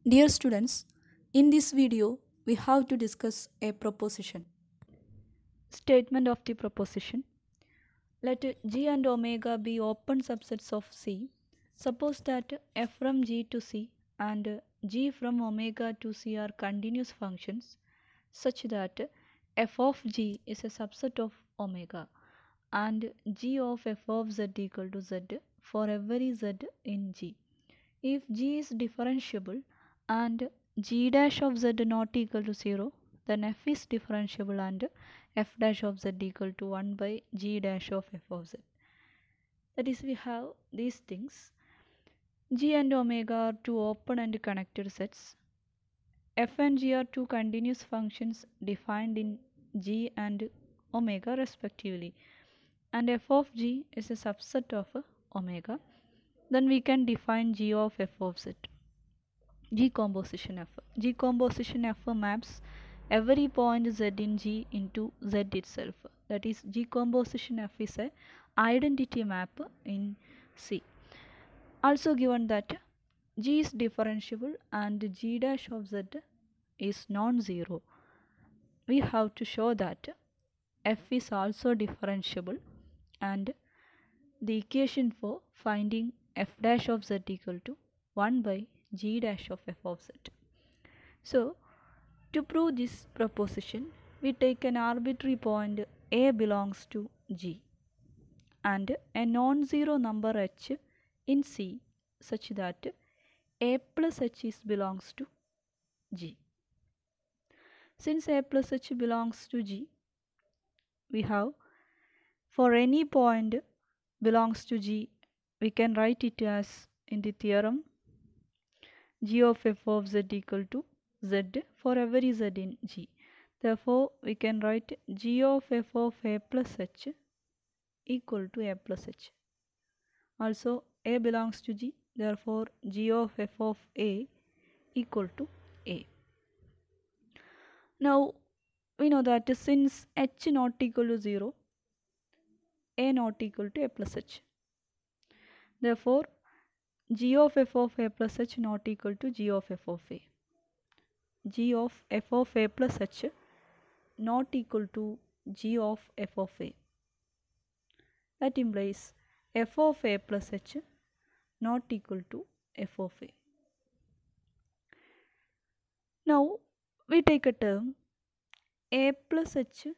Dear students, in this video we have to discuss a proposition. Statement of the proposition. Let G and omega be open subsets of C. Suppose that f from G to C and G from omega to C are continuous functions such that f of G is a subset of omega and G of f of Z equal to Z for every Z in G. If G is differentiable and G dash of Z not equal to 0, then f is differentiable and f dash of Z equal to 1 by G dash of f of Z. That is, we have these things. G and omega are two open and connected sets. F and G are two continuous functions defined in G and omega respectively. And f of G is a subset of omega. Then we can define G of f of Z. G composition F. G composition F maps every point Z in G into Z itself. That is, G composition F is a identity map in C. Also given that G is differentiable and G dash of Z is non-zero, we have to show that F is also differentiable and the equation for finding f dash of Z equal to 1 by G dash of f of Z. So, to prove this proposition, we take an arbitrary point A belongs to G and a non-zero number h in C such that A plus h belongs to G. Since A plus h belongs to G, we have for any point belongs to G, we can write it as in the theorem G of f of Z equal to Z for every Z in G. Therefore, we can write G of f of A plus h equal to A plus h. Also, A belongs to G. Therefore, G of f of A equal to A. Now, we know that since h not equal to 0, A not equal to A plus h. Therefore, G of f of A plus h not equal to G of f of A. G of f of A plus h not equal to G of f of A. That implies f of A plus h not equal to f of A. Now we take a term A plus h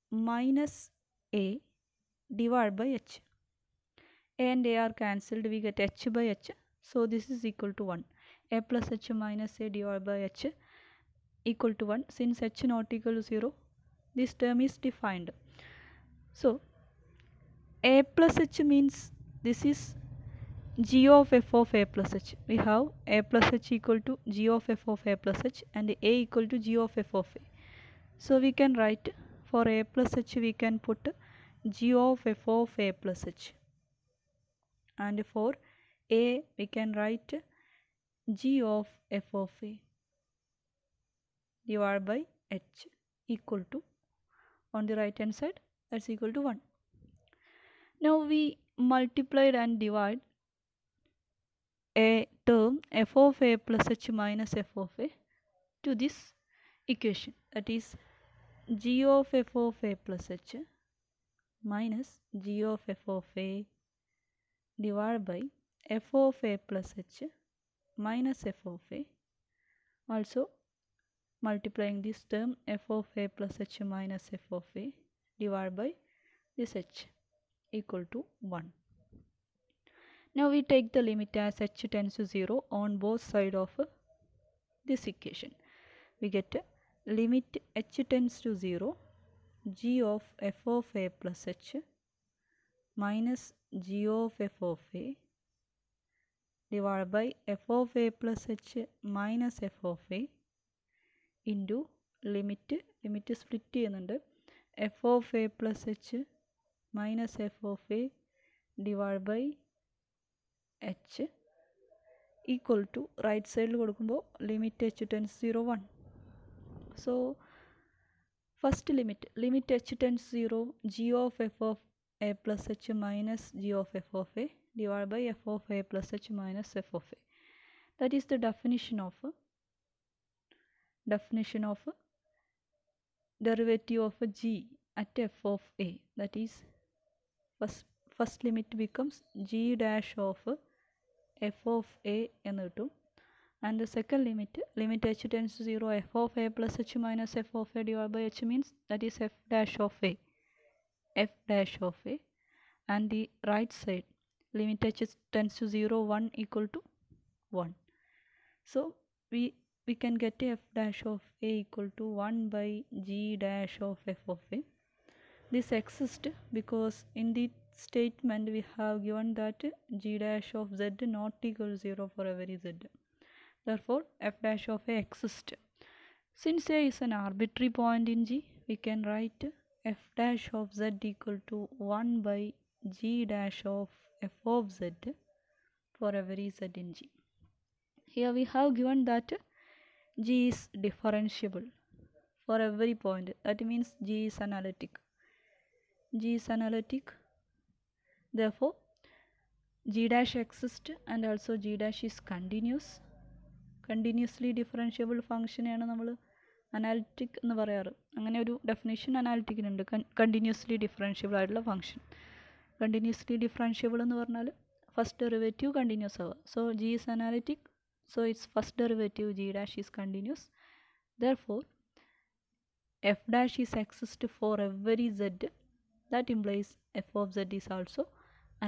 minus A divided by h. A and A are cancelled, we get h by h. So this is equal to 1. A plus h minus A divided by h equal to 1. Since h not equal to 0, this term is defined. So A plus h means this is G of f of A plus h. We have A plus h equal to G of f of A plus h and A equal to G of f of A. So we can write for A plus h we can put G of f of A plus h. And for A we can write G of f of A divided by h equal to, on the right hand side, that's equal to 1. Now we multiplied and divide a term f of A plus h minus f of A to this equation, that is G of f of A plus h minus G of f of A divided by f of A plus h minus f of A. Also multiplying this term f of A plus h minus f of A divided by this h equal to 1. Now we take the limit as h tends to 0 on both sides of this equation. We get limit h tends to 0 G of f of A plus h minus G of f of A divided by f of A plus h minus f of A into limit split ചെയ്യുന്നുണ്ട് f of A plus h minus f of A divided by h equal to right side കൊടുക്കുമ്പോൾ limit h tends 0 1. So first limit h tends 0 G of f of A plus h minus G of f of A divided by f of A plus h minus f of A. That is the definition of derivative of a g at f of a. That is, first limit becomes g dash of f of a എന്ന് കിട്ടും. And the second limit h tends to 0, f of a plus h minus f of a divided by h means that is f dash of a. And the right side, limit h tends to 0, 1 equal to 1. So we can get f dash of a equal to 1 by g dash of f of a. This exists because in the statement we have given that g dash of z not equal to 0 for every z. Therefore, f dash of a exists. Since a is an arbitrary point in G, we can write f dash of z equal to 1 by g dash of f of z for every z in G. Here we have given that G is differentiable for every point. That means G is analytic. Therefore, G dash exists and also G dash is continuous. Continuously differentiable ഫംഗ്ഷനെയാണ് നമ്മൾ analytic എന്ന് പറയാറ്. അങ്ങനെ ഒരു definition അനാലിറ്റിക്കിനുണ്ട്, continuously differentiable ആയിട്ടുള്ള function. Continuously differentiable എന്ന് പറഞ്ഞാൽ ഫസ്റ്റ് ഡെറിവേറ്റീവ് കണ്ടിന്യൂസ് ആവുക. So G is analytic, so its first derivative G dash is continuous. Therefore f dash is exist for every z. That implies f of z is also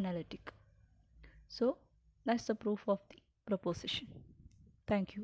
analytic. So that's the proof of the proposition. Thank you.